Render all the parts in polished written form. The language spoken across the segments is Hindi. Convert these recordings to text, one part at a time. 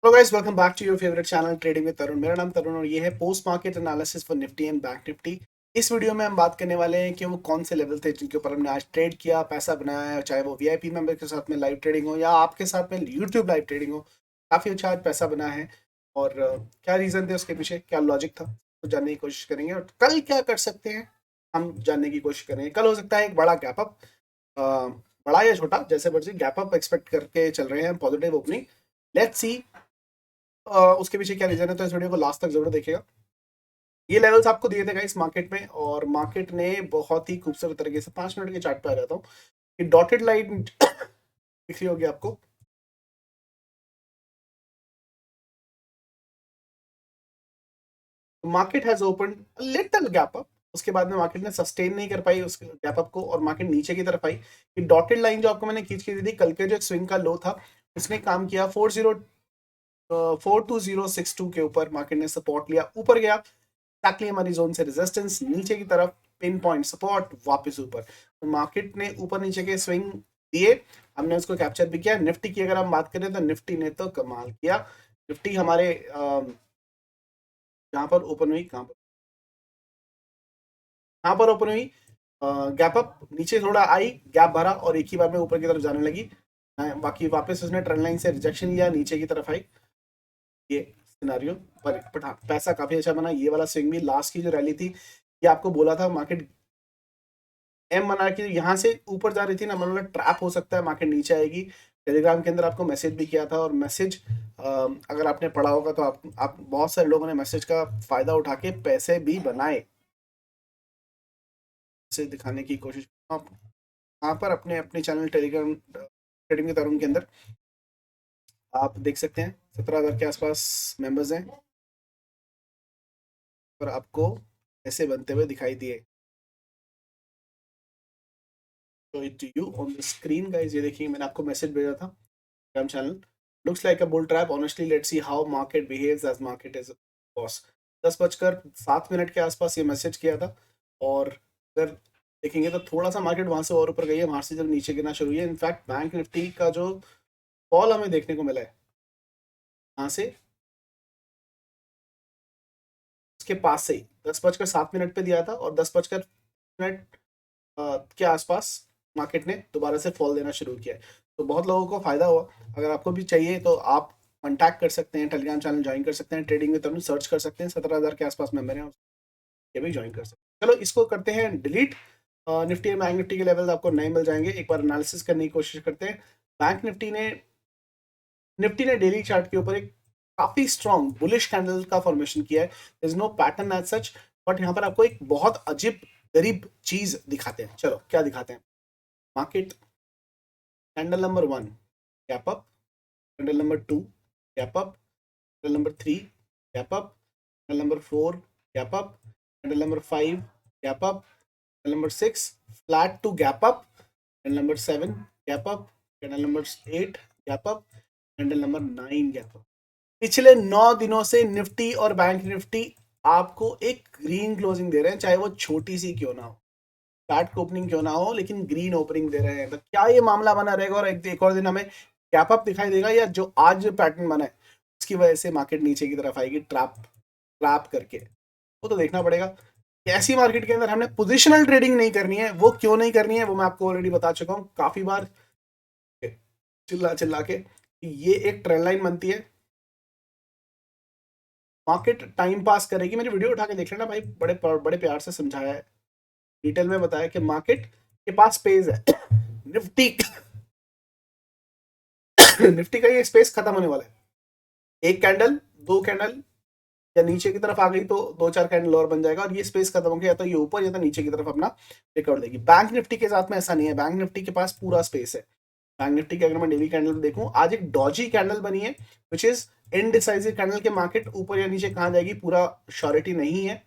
Hello guys, welcome back to your favourite channel trading with Tarun. मेरा नाम तरुण और ये है post market analysis for Nifty and Bank Nifty. इस वीडियो में हम बात करने वाले हैं कि वो कौन से लेवल थे जिनके ऊपर हमने आज ट्रेड किया, पैसा बनाया है, चाहे वो वीआईपी मेंबर के साथ में लाइव ट्रेडिंग हो या आपके साथ में यूट्यूब लाइव ट्रेडिंग हो। काफ़ी अच्छा आज पैसा बना है और क्या रीज़न थे उसके पीछे, क्या लॉजिक था, तो जानने की कोशिश करेंगे। और कल क्या कर सकते हैं हम जानने की कोशिश करेंगे। कल हो सकता है एक बड़ा गैप अप, बड़ा या छोटा जैसे मर्जी गैप अप एक्सपेक्ट करके चल रहे हैं, पॉजिटिव ओपनिंग। लेट्स सी उसके पीछे क्या रीजन है, तो इस वीडियो को लास्ट तक जरूर देखिएगा। ये लेवल्स आपको दिए थे इस मार्केट में और मार्केट ने बहुत ही खूबसूरत तरीके से 5 मिनट के चार्ट पे आ जाता हूँ कि डॉटेड लाइन दिख रही होगी आपको। Market has open little gap up, उसके बाद में मार्केट ने सस्टेन नहीं कर पाई उस गैप अप को और मार्केट नीचे की तरफ आई। कि डॉटेड लाइन जो आपको मैंने खींच के दी थी कल के जो स्विंग का लो था, उसने काम किया 42062 के ऊपर। मार्केट ने सपोर्ट लिया, ऊपर गया, एक्जैक्टली हमारी जोन से रेजिस्टेंस, नीचे की तरफ पिन पॉइंट सपोर्ट, वापस ऊपर। तो मार्केट ने ऊपर नीचे के स्विंग दिए, हमने उसको कैप्चर भी किया। निफ्टी की अगर हम बात करें तो निफ्टी ने तो कमाल किया। निफ्टी हमारे जहां पर ओपन हुई, कहां पर ओपन हुई, गैप अप, नीचे थोड़ा आई, गैप भरा और एक ही बार में ऊपर की तरफ जाने लगी। बाकी वापस उसने ट्रेंड लाइन से रिजेक्शन लिया, नीचे की तरफ आई। ये सिनारियो पर हाँ, पैसा काफी अच्छा बना। ये वाला स्विंग भी, लास्ट की जो रैली थी, ये आपको बोला था मार्केट एम बना के यहाँ से ऊपर जा रही थी ना, मतलब ट्रैप हो सकता है, मार्केट नीचे आएगी। टेलीग्राम के अंदर आपको मैसेज भी किया था और मैसेज अगर आपने पढ़ा होगा तो आप बहुत सारे लोगों ने मैसेज का फायदा उठा के पैसे भी बनाए। इसे दिखाने की कोशिश आप यहाँ पर अपने अपने चैनल टेलीग्राम ट्रेडिंग के तरुण के अंदर आप देख सकते हैं 17,000 के आसपास मेंबर्स हैं और आपको ऐसे बनते हुए दिखाई दिए। तो it you on the screen guys, ये देखिए मैंने आपको मैसेज भेजा था Telegram channel. Looks like a bull trap, honestly let's see how market behaves as market is boss. 10:07 के आसपास ये मैसेज किया था और अगर देखेंगे तो थोड़ा सा मार्केट वहां से और ऊपर गई है, वहां से जब नीचे गिरना शुरू हुई है। इनफैक्ट बैंक निफ्टी का जो फॉल हमें देखने को मिला है वहां से, उसके पास से ही 10:07 पे दिया था और 10:मिनट के आसपास मार्केट ने दोबारा से फॉल देना शुरू किया है। तो बहुत लोगों को फायदा हुआ। अगर आपको भी चाहिए तो आप कॉन्टैक्ट कर सकते हैं, टेलीग्राम चैनल ज्वाइन कर सकते हैं, ट्रेडिंग में तरुण सर्च कर सकते हैं, 17,000 के आसपास मेंबर हैं, ये भी ज्वाइन कर सकते हैं। चलो इसको करते हैं delete. Nifty and Bank Nifty के लेवल्स आपको नए मिल जाएंगे। एक बार एनालिसिस करने की कोशिश करते हैं। बैंक निफ्टी ने डेली चार्ट के ऊपर एक काफी स्ट्रॉन्ग बुलिश कैंडल का फॉर्मेशन किया है। There is no pattern as such, but यहाँ पर आपको एक बहुत अजीब गरीब चीज दिखाते हैं। चलो क्या दिखाते हैं। Market candle number 1 gap up, candle number 2 gap up, candle number 3 gap up, candle number 4 gap up, candle number 5 gap up, candle number 6 flat to gap up, candle number 7 gap up, candle number 8 gap up, candle number 9 gap up. पिछले 9 दिनों से निफ्टी और बैंक निफ्टी आपको एक ग्रीन क्लोजिंग दे रहे हैं, चाहे वो छोटी सी क्यों ना हो, फ्लैट ओपनिंग क्यों ना हो, लेकिन ग्रीन ओपनिंग दे रहे हैं। तो क्या ये मामला बना रहेगा और एक और दिन हमें गैप अप दिखाई देगा, या जो आज जो पैटर्न बना है उसकी वजह से मार्केट नीचे की तरफ आएगी ट्रैप ट्रैप करके, वो तो देखना पड़ेगा। ऐसी मार्केट के अंदर हमने पोजिशनल ट्रेडिंग नहीं करनी है। वो क्यों नहीं करनी है वो मैं आपको ऑलरेडी बता चुका हूँ काफी बार, चिल्ला चिल्ला के। ये एक ट्रेंड लाइन बनती है, मार्केट टाइम पास करेगी। मेरी वीडियो उठा के देख लेना भाई, बड़े बड़े प्यार से समझाया है, डिटेल में बताया कि मार्केट के पास स्पेस है। निफ्टी निफ्टी का ये स्पेस खत्म होने वाला है। एक कैंडल, दो कैंडल या नीचे की तरफ आ गई तो दो चार कैंडल और बन जाएगा और ये स्पेस खत्म हो गया, या तो ये ऊपर या तो नीचे की तरफ अपना रिकॉर्ड देगी। बैंक निफ्टी के साथ में ऐसा नहीं है, बैंक निफ्टी के पास पूरा स्पेस है। बैंक निफ्टी की अगर मैं डेली कैंडल देखूं, आज एक डॉजी कैंडल बनी है विच इज इनडिसाइसिव कैंडल के। मार्केट ऊपर या नीचे कहां जाएगी पूरा श्योरिटी नहीं है।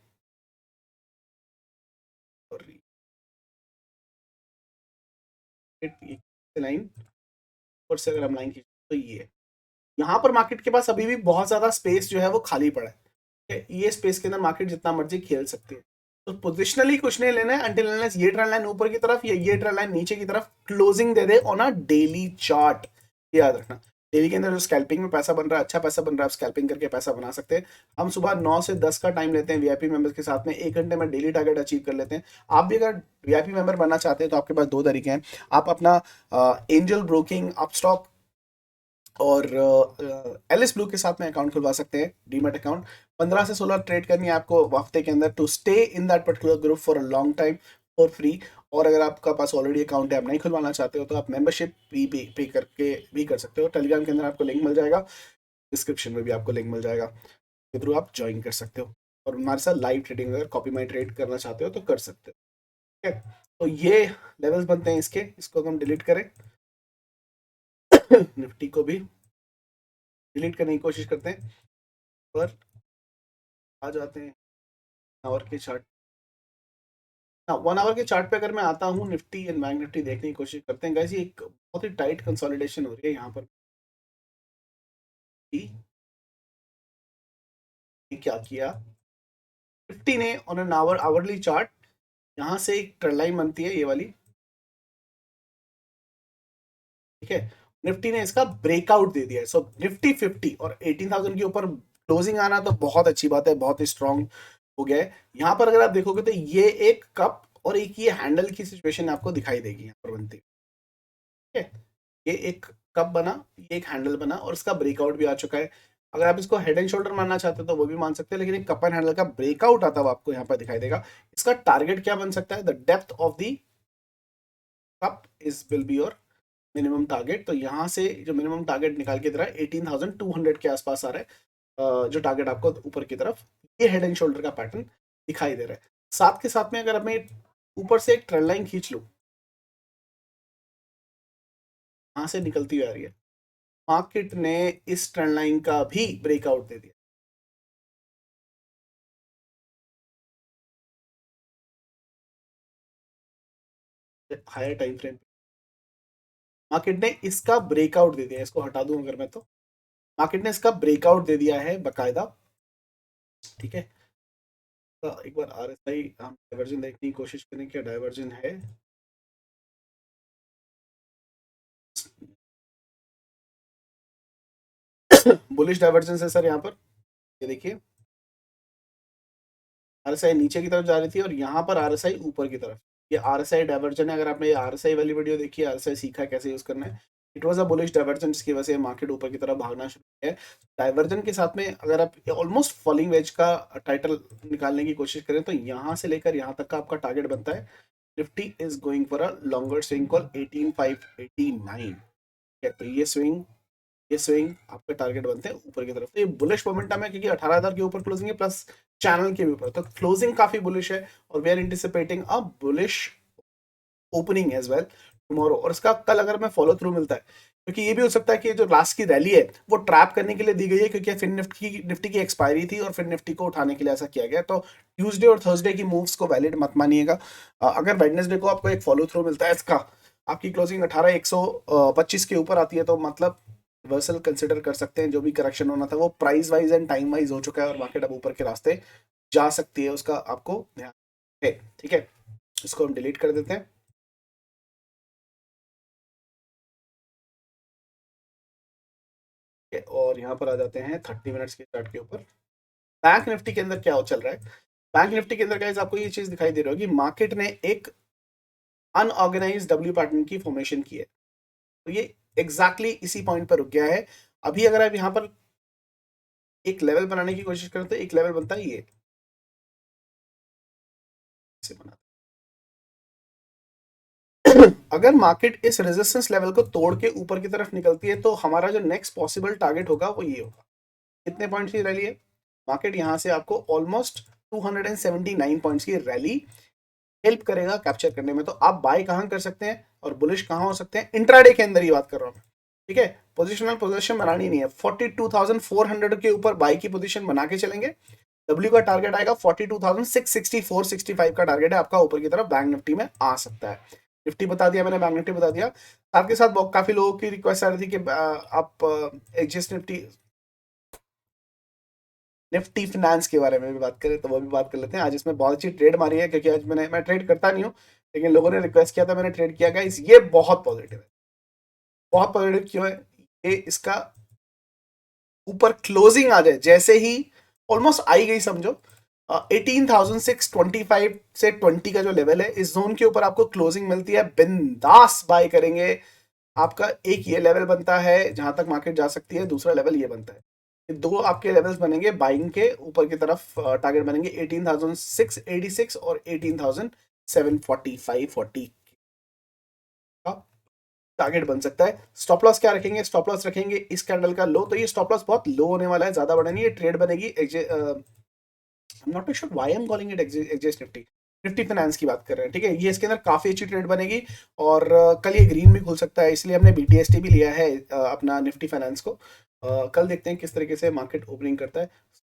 लाइन ऊपर से अगर हम लाइन खींचे तो ये यहाँ पर मार्केट के पास अभी भी बहुत ज्यादा स्पेस जो है वो खाली पड़ा है। ये स्पेस के अंदर मार्केट जितना मर्जी खेल सकती है। तो पोजिशनली कुछ नहीं लेना है अंटिल अनलेस ये ट्रेंड लाइन ऊपर की तरफ या ये ट्रेंड लाइन नीचे की तरफ closing they they on a daily chart, याद रखना। डेली के अंदर जो स्कैल्पिंग में पैसा बन रहा है, अच्छा पैसा बन रहा है, आप स्कैल्पिंग करके पैसा बना सकते हैं। हम सुबह 9 से 10 का टाइम लेते हैं वीआईपी मेंबर्स के साथ में, 1 घंटे में डेली टारगेट अचीव कर लेते हैं। आप भी अगर वीआईपी मेंबर बनना चाहते हैं तो आपके पास 2 तरीके हैं। आप अपना एंजल ब्रोकिंग, अपस्टॉक और एलिस ब्लू के साथ में अकाउंट खुलवा सकते हैं, डीमैट अकाउंट। 15 से 16 ट्रेड करनी है आपको हफ्ते के अंदर, to stay in that particular group for a long time for free. और अगर आपका पास ऑलरेडी अकाउंट है, आप नहीं खुलवाना चाहते हो, तो आप मेंबरशिप पे करके भी कर सकते हो। टेलीग्राम के अंदर आपको लिंक मिल जाएगा, डिस्क्रिप्शन में भी आपको लिंक मिल जाएगा, के थ्रू आप ज्वाइन कर सकते हो। और हमारे साथ लाइव ट्रेडिंग, अगर कॉपी माई ट्रेड करना चाहते हो तो कर सकते हो। ठीक है, तो ये लेवल्स बनते हैं इसके, इसको हम डिलीट करें। निफ्टी को भी डिलीट करने की कोशिश करते हैं, पर आ जाते हैं आवर के चार्ट। हाँ, 1 आवर के चार्ट पे अगर मैं आता हूँ, निफ्टी एंड बैंक निफ्टी देखने की कोशिश करते हैं गाइस। ये एक बहुत ही टाइट कंसोलिडेशन हो रही है यहाँ पर। ये क्या किया निफ्टी ने ऑन एन आवरली चार्ट, यहाँ से एक ट्रेंड लाइन बनती है ये वाली, ठीक है। निफ्टी ने इसका ब्रेकआउट दे दिया है। सो निफ्टी 50 और 18,000 के ऊपर क्लोजिंग आना तो बहुत अच्छी बात है, बहुत ही स्ट्रांग हो गया है। यहाँ पर अगर आप देखोगे तो ये एक कप और एक ये हैंडल की सिचुएशन आपको दिखाई देगी यहाँ पर बनती है, ठीक है। ये एक कप बना, ये एक हैंडल बना, और इसका ब्रेकआउट भी आ चुका है। अगर आप इसको हेड एंड शोल्डर मानना चाहते हो तो वो भी मान सकते हैं, लेकिन एक कप एंड हैंडल का ब्रेकआउट आता हुआ आपको यहाँ पर दिखाई देगा। इसका टारगेट क्या बन सकता है? The depth of the cup is will be your minimum target. तो यहाँ से जो मिनिमम टारगेट निकाल के दे रहा है 18,200 के आसपास आ रहा है, जो टारगेट आपको ऊपर की तरफ, ये हेड एंड शोल्डर का पैटर्न दिखाई दे रहा है। साथ के साथ में अगर मैं ऊपर से एक ट्रेंड लाइन खींच लूं, यहाँ से निकलती हुई आ रही है, मार्केट ने इस ट्रेंड लाइन का भी ब्रेकआउट दे दिया हायर टाइम फ्रेम। मार्केट ने इसका ब्रेकआउट दे दिया, इसको हटा दूं अगर मैं तो, मार्केट ने इसका ब्रेकआउट दे दिया है बकायदा, ठीक है। तो एक बार आरएसआई हम डाइवर्जन देखने की कोशिश करें, क्या डाइवर्जन है? बुलिश डाइवर्जन है सर यहाँ पर, ये देखिए आरएसआई नीचे की तरफ जा रही थी और यहाँ पर आरएसआई ऊपर की तरफ। ये आरएसआई डाइवर्जन है। अगर आपने ये आरएसआई वाली वीडियो देखी, आरएसआई सीखा कैसे यूज करना है, it was a bullish diversion, जिसकी वजह से मार्केट ऊपर की तरफ भागना शुरू किया है। डाइवर्जन के साथ में अगर आप ऑलमोस्ट फॉलिंग वेज का टाइटल निकालने की कोशिश करें तो यहाँ से लेकर यहाँ तक का आपका टारगेट बनता है। Nifty is going for a longer swing call 18,589, ठीक है। तो ये स्विंग आपके टारगेट बनते हैं ऊपर की तरफ। तो ये बुलिश मोमेंटम है क्योंकि 18,000 के ऊपर क्लोजिंग है, प्लस चैनल के भी ऊपर, तो क्लोजिंग काफी बुलिश है। और we are anticipating a bullish opening as well tomorrow. और इसका कल अगर मैं फॉलो थ्रू मिलता है, क्योंकि ये भी हो सकता है कि जो लास्ट की रैली है वो ट्रैप करने के लिए दी गई है, क्योंकि फिर निफ्टी की एक्सपायरी थी और फिर निफ्टी को उठाने के लिए ऐसा किया गया। तो ट्यूसडे और थर्सडे की मूव्स को वैलिड मत मानिएगा। अगर वेडनेसडे को आपको एक फॉलो थ्रू मिलता है इसका, आपकी क्लोजिंग 18,125 के ऊपर आती है, तो मतलब रिवर्सल कंसिडर कर सकते हैं। जो भी करेक्शन होना था वो price wise and time wise हो चुका है, और मार्केट अब ऊपर के रास्ते जा सकती है, उसका आपको ध्यान है, ठीक है। इसको हम डिलीट कर देते हैं, और यहाँ पर आ जाते हैं 30 मिनट्स के चार्ट के ऊपर। बैंक निफ्टी के अंदर क्या हो चल रहा है? बैंक निफ्टी के अंदर गाइस आपको ये चीज दिखाई दे रही होगी, मार्केट ने एक अनऑर्गेनाइज डब्ल्यू पैटर्न की फॉर्मेशन की है। तो ये एग्जैक्टली इसी पॉइंट पर रुक गया है। अभी अगर आप यहाँ पर एक लेवल बनाने की कोशिश करें तो एक लेवल बनता है ये से बना। अगर मार्केट इस रेजिस्टेंस लेवल को तोड़ के ऊपर की तरफ निकलती है तो हमारा जो नेक्स्ट पॉसिबल टारगेट होगा वो ये होगा। कितने पॉइंट्स की रैली है? मार्केट यहाँ से आपको ऑलमोस्ट 279 पॉइंट्स की रैली हेल्प करेगा कैप्चर करने में। तो आप बाय कहाँ कर सकते हैं और बुलिश कहाँ हो सकते हैं, इंट्राडे के अंदर ही बात कर रहा हूँ, ठीक है। पोजिशनल पोजीशन बनानी नहीं है, 42,400 के ऊपर बाय की पोजीशन बना के चलेंगे। डब्ल्यू का टारगेट आएगा 42,664 65 का टारगेट है आपका ऊपर की तरफ, बैंक निफ्टी में आ सकता है। निफ्टी बता दिया मैंने, बैंक निफ्टी बता दिया। साथ के साथ काफी लोगों की रिक्वेस्ट आ रही थी कि आप एग्जिस्ट निफ्टी निफ्टी फिनेंस के बारे में भी बात करें, तो वो भी बात कर लेते हैं। आज इसमें बहुत अच्छी ट्रेड मारी है, क्योंकि आज मैं ट्रेड करता नहीं हूँ, लेकिन लोगों ने रिक्वेस्ट किया था, मैंने ट्रेड किया। गाइस ये बहुत पॉजिटिव है। बहुत पॉजिटिव क्यों है? ये इसका ऊपर क्लोजिंग आ जाए, जैसे ही ऑलमोस्ट आई गई समझो 18,625 से 20 का जो लेवल है, इस जोन के ऊपर आपको क्लोजिंग मिलती है, बिंदास बाय करेंगे। आपका एक ये लेवल बनता है जहां तक मार्केट जा सकती है, दूसरा लेवल ये बनता है। ये दो आपके लेवल्स बनेंगे बाइंग के, ऊपर की तरफ टारगेट बनेंगे 18,686 और 18,745 40 का टारगेट बन सकता है। स्टॉप लॉस क्या रखेंगे? स्टॉप लॉस रखेंगे इस कैंडल का लो, तो ये स्टॉप लॉस बहुत लो होने वाला है, ज्यादा बड़ा नहीं, ये ट्रेड बनेगी not too sure why I am calling it exist Nifty, Nifty finance की बात कर रहे हैं, ठीक है। ये इसके अंदर काफी अच्छी ट्रेड बनेगी और कल ये ग्रीन भी खुल सकता है, इसलिए हमने बीटीएसटी भी लिया है अपना निफ्टी फाइनेंस को। कल देखते हैं किस तरीके से मार्केट ओपनिंग करता है।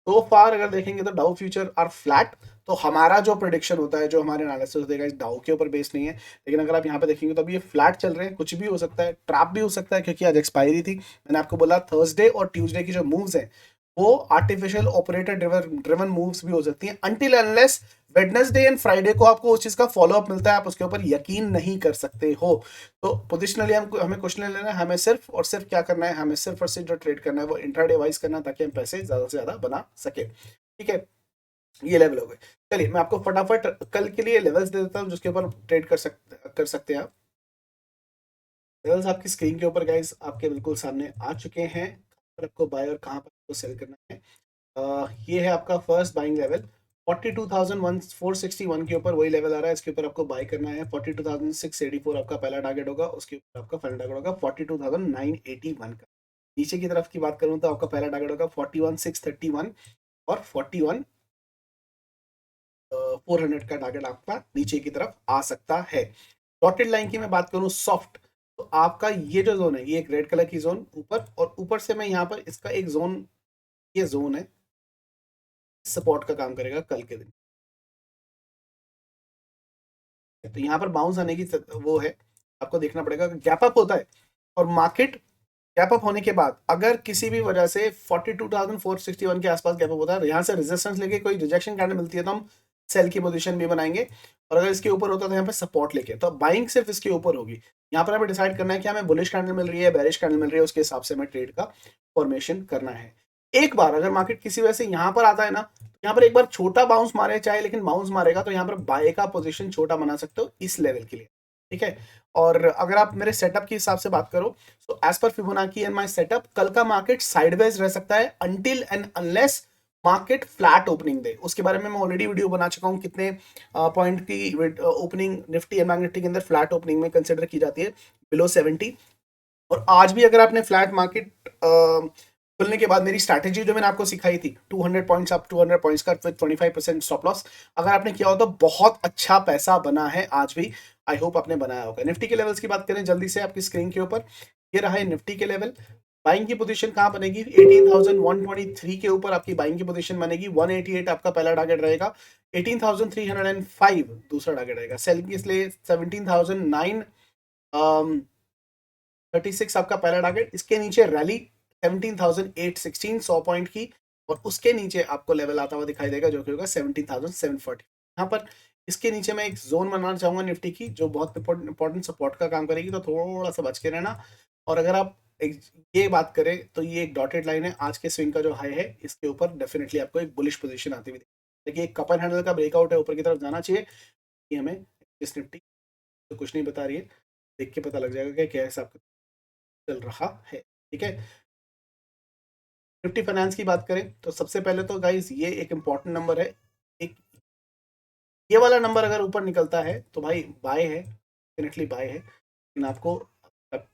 तो फार अगर देखेंगे तो डाउ फ्यूचर आर फ्लैट, तो हमारा जो प्रोडिक्शन होता है, जो हमारे एनालिसिस होता है, इस डाउ के ऊपर बेस नहीं है। लेकिन अगर आप यहाँ पे देखेंगे तो अभी ये फ्लैट चल रहे हैं, कुछ भी हो सकता है, ट्रैप भी हो सकता है, क्योंकि आज एक्सपायरी थी। मैंने आपको बोला थर्सडे और ट्यूसडे की जो मूव्स हैं वो आर्टिफिशियल ऑपरेटर ड्रिवन मूव्स भी हो सकती हैं, until unless Wednesday and Friday को आपको उस चीज का फॉलोअप मिलता है, आप उसके ऊपर यकीन नहीं कर सकते हो। तो पोजिशनली हमें कुछ नहीं लेना है, हमें सिर्फ और सिर्फ क्या करना है, हमें सिर्फ और सिर्फ जो ट्रेड करना है वो इंट्राडे वाइज करना है, ताकि हम पैसे ज्यादा से ज्यादा बना सके, ठीक है। ये लेवल हो गए। चलिए मैं आपको फटाफट कल के लिए लेवल्स दे देता हूँ जिसके ऊपर ट्रेड कर सकते हैं आप। लेवल्स आपकी स्क्रीन के ऊपर गाइस आपके बिल्कुल सामने आ चुके हैं, कहाँ पर आपको बाय और कहाँ पर आपको सेल करना है। ये है आपका फर्स्ट बाइंग लेवल 42,461 के ऊपर, वही लेवल आ रहा है, इसके ऊपर आपको बाय करना है। 42,684 आपका पहला टारगेट होगा, उसके ऊपर आपका फाइनल टारगेट होगा 42,981 का। नीचे की तरफ की बात करूं तो आपका पहला टारगेट होगा 41,631 और 41,400 का टारगेट आपका नीचे की तरफ आ सकता है। डॉटेड लाइन की मैं बात करूं सॉफ्ट, तो आपका ये जो जोन है, ये एक रेड कलर की जोन ऊपर, और ऊपर से मैं यहाँ पर इसका एक जोन, ये जोन है, सपोर्ट का काम करेगा कल के दिन। तो यहाँ पर बाउंस आने की वो है, आपको देखना पड़ेगा। गैप अप होता है और मार्केट गैप अप होने के बाद अगर किसी भी वजह से 42,461 के आसपास गैप अप होता है, यहाँ से रेजिस्टेंस लेके कोई रिजेक्शन कैंडल मिलती है तो हम सेल की पोजीशन भी बनाएंगे, और अगर इसके ऊपर होता है तो यहाँ पे सपोर्ट लेके, तो बाइंग सिर्फ इसके ऊपर होगी। यहाँ पर हमें डिसाइड करना है कि हमें बुलिश कैंडल मिल रही है, बेरिश कैंडल मिल रही है, उसके हिसाब से हमें ट्रेड का फॉर्मेशन करना है। एक बार अगर मार्केट किसी वजह से यहाँ पर आता है ना, यहाँ पर एक बार छोटा बाउंस मारे चाहे, लेकिन बाउंस मारेगा तो यहाँ पर बाय का पोजीशन छोटा बना सकते हो इस लेवल के लिए, ठीक है। और अगर आप मेरे सेटअप के हिसाब से बात करो, तो as per Fibonacci and my setup, कल का मार्केट साइडवेज रह सकता है until and unless market flat opening दे। उसके बारे में मैं ऑलरेडी वीडियो बना चुका हूं, कितने पॉइंट की opening Nifty and Bank Nifty के अंदर फ्लैट ओपनिंग में कंसिडर की जाती है, बिलो 70। और आज भी अगर आपने फ्लैट मार्केट खुलने के बाद मेरी स्ट्रैटेजी जो मैंने आपको सिखाई थी 200 पॉइंट्स अप 200 पॉइंट्स का विद 25% स्टॉप लॉस, अगर आपने किया हो तो बहुत अच्छा पैसा बना है आज भी। आई होप आपने बनाया होगा। निफ्टी के लेवल्स की बात करें जल्दी से आपकी स्क्रीन के ऊपर, ये रहा है निफ्टी के लेवल। बाइंग की पोजीशन कहां बनेगी? 18,123 के ऊपर आपकी बाइंग की पोजीशन बनेगी। 188 आपका पहला टारगेट रहेगा, 18,305 दूसरा टारगेट रहेगा। सेल की इसलिए 17,936 आपका पहला टारगेट। इसके नीचे रैली 17,816 100 पॉइंट की, और उसके नीचे आपको लेवल आता हुआ दिखाई देगा जो कि होगा 17,740। यहाँ पर इसके नीचे मैं एक जोन बनाना चाहूंगा निफ्टी की, जो बहुत इंपॉर्टेंट सपोर्ट का काम करेगी, तो थोड़ा सा बच के रहना। और अगर आप ये बात करें तो ये एक डॉटेड लाइन है, आज के स्विंग का जो हाई है इसके ऊपर डेफिनेटली आपको एक बुलिश पोजीशन आती हुई देखिए, एक कपल हैंडल का ब्रेकआउट है, ऊपर की तरफ जाना चाहिए। ये हमें इस निफ्टी तो कुछ नहीं बता रही है, देख के पता लग जाएगा कि क्या हिसाब चल रहा है, ठीक है। निफ्टी फाइनेंस की बात करें तो सबसे पहले तो गाइस ये एक इंपॉर्टेंट नंबर है, एक ये वाला नंबर अगर ऊपर निकलता है तो भाई बाय है, डेफिनेटली बाय है। लेकिन आपको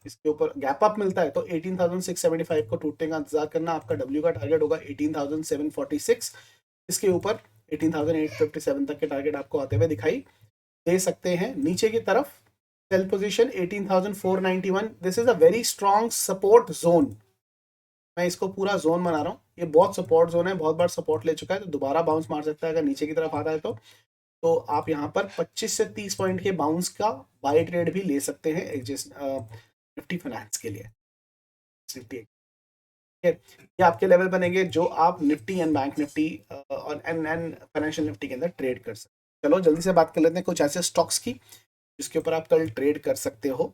इसके ऊपर गैप अप मिलता है तो 18,675 को टूटने का इंतजार करना। आपका डब्ल्यू का टारगेट होगा 18,746, इसके ऊपर 18,857 तक के टारगेट आपको आते हुए दिखाई दे सकते हैं। नीचे की तरफ sell position 18,491, this is a very strong support zone. मैं इसको पूरा जोन बना रहा हूँ, ये बहुत सपोर्ट जोन है, बहुत बार सपोर्ट ले चुका है, तो दोबारा बाउंस मार सकता है अगर नीचे की तरफ आता है तो आप यहाँ पर 25 से 30 पॉइंट के बाउंस का बाय ट्रेड भी ले सकते हैं निफ्टी फाइनेंस के लिए। निफ्टी ये आपके लेवल बनेंगे जो आप निफ्टी एंड बैंक निफ्टी और एंड फाइनेंशियल निफ्टी के अंदर ट्रेड कर सकते हैं। चलो जल्दी से बात कर लेते हैं कुछ ऐसे स्टॉक्स की जिसके ऊपर आप कल ट्रेड कर सकते हो।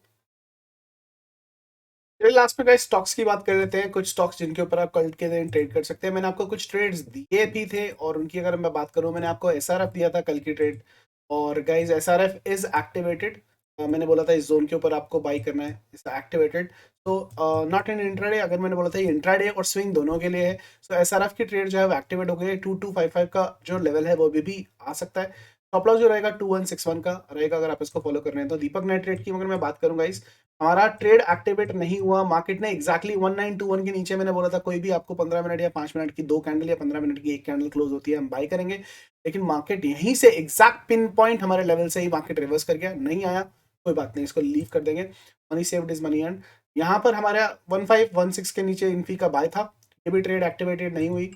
चलिए लास्ट में गाइस स्टॉक्स की बात कर लेते हैं, कुछ स्टॉक्स जिनके ऊपर आप कल के दिन ट्रेड कर सकते हैं। मैंने आपको कुछ ट्रेड्स दिए भी थे और उनकी अगर मैं बात करूं, मैंने आपको एसआरएफ दिया था कल की ट्रेड, और गाइस एसआरएफ इज एक्टिवेटेड। मैंने बोला था इस जोन के ऊपर आपको बाई करना है, इज एक्टिवेटेड। तो नॉट इन इंट्राडे, अगर मैंने बोला था ये इंट्राडे और स्विंग दोनों के लिए है। सो एसआरएफ की ट्रेड जो है वो एक्टिवेट हो गई है। 2255 का जो लेवल है वो भी आ सकता है। स्टॉप लॉस जो रहेगा 2161 का रहेगा अगर आप इसको फॉलो कर रहे हैं तो। दीपक नाइट ट्रेड की अगर मैं बात करूंगा, इस हमारा ट्रेड एक्टिवेट नहीं हुआ, मार्केट ने एक्जैक्टली 1921 के नीचे, मैंने बोला था कोई भी आपको 15 मिनट या 5 मिनट की दो कैंडल या 15 मिनट की एक कैंडल क्लोज होती है हम बाई करेंगे। लेकिन मार्केट यहीं से एग्जैक्ट पिन पॉइंट हमारे लेवल से ही मार्केट रिवर्स कर गया, नहीं आया कोई बात नहीं, इसको लीव कर देंगे। Money saved is money earn. यहाँ पर हमारा 1516 के नीचे इन्फी का बाय था, ये भी ट्रेड एक्टिवेटेड नहीं हुई।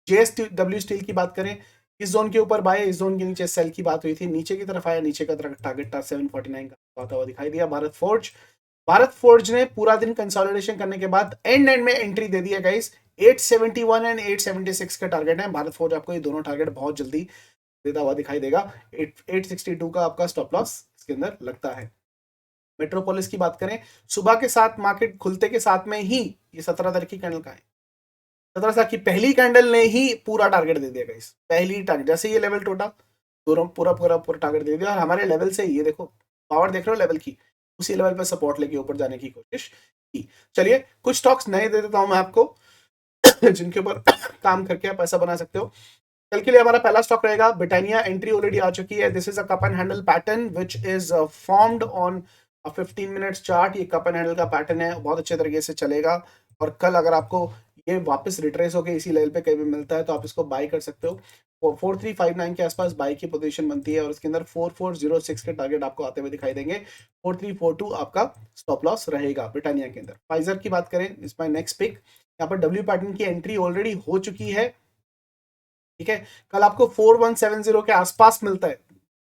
जेएसडब्ल्यू स्टील की बात करें, इस जोन के ऊपर बाय, इस जोन के नीचे सेल की बात हुई थी, नीचे की तरफ आया, नीचे का टारगेट था 749 का आता हुआ दिखाई दिया। भारत फोर्ज ने पूरा दिन कंसोलिडेशन करने के बाद एंड में एंट्री दे दिया गाइस। 871 एंड 876 का टारगेट है। भारत फोर्ज आपको ये दोनों टारगेट बहुत जल्दी देता हुआ दिखाई देगा। 862 का आपका स्टॉप लॉस इसके अंदर लगता है। मेट्रोपोलिस की बात करें, सुबह के साथ मार्केट खुलते के साथ में ही ये 17 तारीख की कैंडल का है, 17 तारीख की पहली कैंडल ने ही पूरा टारगेट दे दिया गाइस। पहली टारगेट जैसे ये लेवल टूटा, पूरा पूरा पूरा पूरा टारगेट दे दिया, और हमारे लेवल से ये देखो पावर देख रहे हो लेवल की, उसी लेवल पर सपोर्ट लेके ऊपर जाने की कोशिश की। चलिए कुछ स्टॉक्स नए दे देता हूं मैं आपको जिनके ऊपर काम करके आप पैसा बना सकते हो। कल के लिए हमारा पहला स्टॉक रहेगा ब्रिटानिया। एंट्री ऑलरेडी आ चुकी है। This is a cup and handle pattern which is formed on 15 minutes chart. ये कप एंड हैंडल का पैटर्न है, बहुत अच्छे तरीके से चलेगा। और कल अगर आपको ये वापस रिट्रेस होकर इसी लेवल पे कहीं भी मिलता है तो आप इसको बाय कर सकते हो। 4359 के आसपास बाय की पोजीशन बनती है और इसके अंदर 4406 के टारगेट आपको आते हुए दिखाई देंगे। 4342 आपका स्टॉप लॉस रहेगा ब्रिटानिया के अंदर। फाइजर की बात करें, इस माय नेक्स्ट पिक। यहाँ पर डब्ल्यू पैटर्न की एंट्री ऑलरेडी हो चुकी है, ठीक है। कल आपको 4170 के आसपास मिलता है,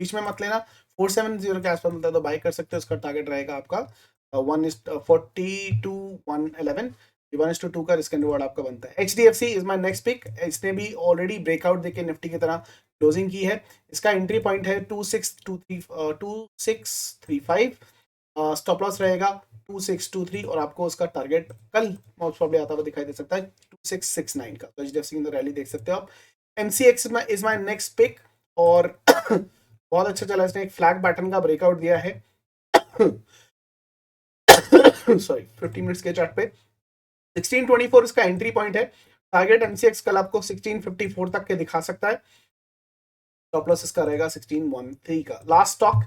बीच में मत लेना। 470 के आसपास मिलता है तो बाय कर सकते हो। उसका टारगेट रहेगा आपका 1:40 to 111, 1:2 का रिस्क एंड रिवॉर्ड आपका बनता है। HDFC is my next pick. इसने भी ऑलरेडी ब्रेकआउट देके निफ्टी की तरह क्लोजिंग की है। इसका एंट्री पॉइंट है 2635, स्टॉप लॉस रहेगा 2623 और आपको उसका टारगेट कल मोस्ट प्रॉब्ली आता हुआ दिखाई दे सकता है 2669 का। तो HDFC की अंदर रैली देख सकते हो आप। MCX is my next pick और बहुत अच्छा चला, इसने एक फ्लैग पैटर्न का ब्रेकआउट दिया है सॉरी 15 मिनट्स के चार्ट पे 1624 इसका एंट्री पॉइंट है। टारगेट MCX कल आपको 1654 तक के दिखा सकता है। स्टॉप लॉस इसका रहेगा 1613 का। Last stock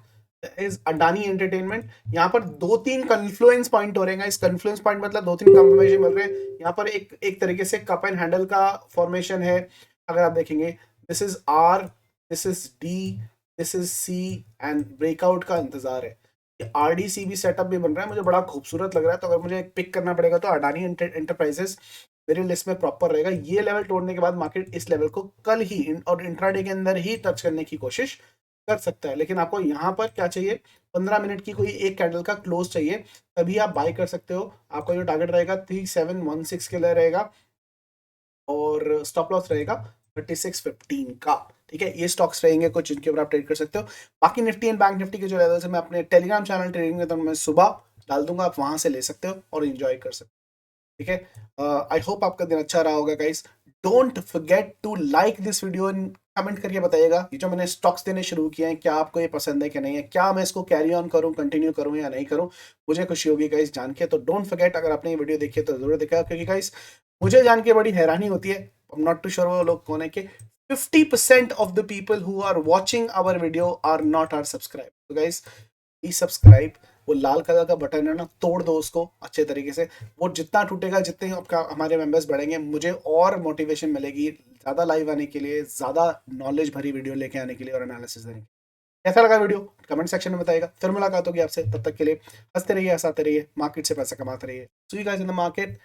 is Adani entertainment. यहाँ पर दो तीन कन्फ्लुएंस पॉइंट हो रहे हैं। इस कन्फ्लुएंस पॉइंट मतलब दो तीन कंफर्मेशन मिल रहे हैं। यहाँ पर एक तरीके से कप एंड हैंडल का फॉर्मेशन है। अगर आप देखेंगे, this is R, this is D, this is C and breakout का इंतजार है। RDCB सेटअप भी बन रहा है, मुझे बड़ा खूबसूरत लग रहा है। तो अगर मुझे पिक करना पड़ेगा तो अडानी एंटरप्राइजेस मेरी लिस्ट में प्रॉपर रहेगा। ये लेवल तोड़ने के बाद मार्केट इस लेवल को कल ही और इंट्राडे के अंदर ही टच करने की कोशिश कर सकता है। लेकिन आपको यहाँ पर क्या चाहिए, 15 मिनट की कोई एक कैंडल का क्लोज चाहिए, तभी आप बाय कर सकते हो। आपका जो टारगेट रहेगा 3716 के लिए रहेगा और स्टॉप लॉस रहेगा 3615 का, ठीक है। ये स्टॉक्स रहेंगे कुछ जिनके ऊपर आप ट्रेड कर सकते हो। बाकी निफ्टी एंड बैंक निफ्टी के जो लेवल्स है मैं अपने टेलीग्राम चैनल ट्रेडिंग में तो मैं सुबह डाल दूंगा, आप वहां से ले सकते हो और एंजॉय कर सकते हो, ठीक है। आई होप आपका दिन अच्छा रहा होगा guys. Don't forget to like this video and comment करके बताइएगा ये जो मैंने स्टॉक्स देने शुरू किए हैं क्या आपको ये पसंद है कि नहीं है, क्या मैं इसको कैरी ऑन करूं, कंटिन्यू करूं या नहीं करूं। मुझे खुशी होगी गाइस जान के। तो डोंट फॉरगेट, अगर आपने ये वीडियो देखी है तो जरूर देखा, क्योंकि गाइस मुझे जान के बड़ी हैरानी होती है, I am not too sure वो लोग कौन है, कि 50% of the people who are watching our video are not our subscribe. So guys, please subscribe। वो लाल कलर का बटन है ना, तोड़ दो उसको अच्छे तरीके से। वो जितना टूटेगा, जितने आपका हमारे मेंबर्स बढ़ेंगे, मुझे और मोटिवेशन मिलेगी ज़्यादा लाइव आने के लिए, ज़्यादा नॉलेज भरी वीडियो लेके आने के लिए और एनालिसिस देने के लिए। कैसा लगा वीडियो कमेंट सेक्शन में बताइएगा। फिर मुलाकात होगी आपसे, तब तक के लिए हंसते रहिए, हंसाते रहिए, मार्केट से पैसा कमाते रहिए। See you guys in the market.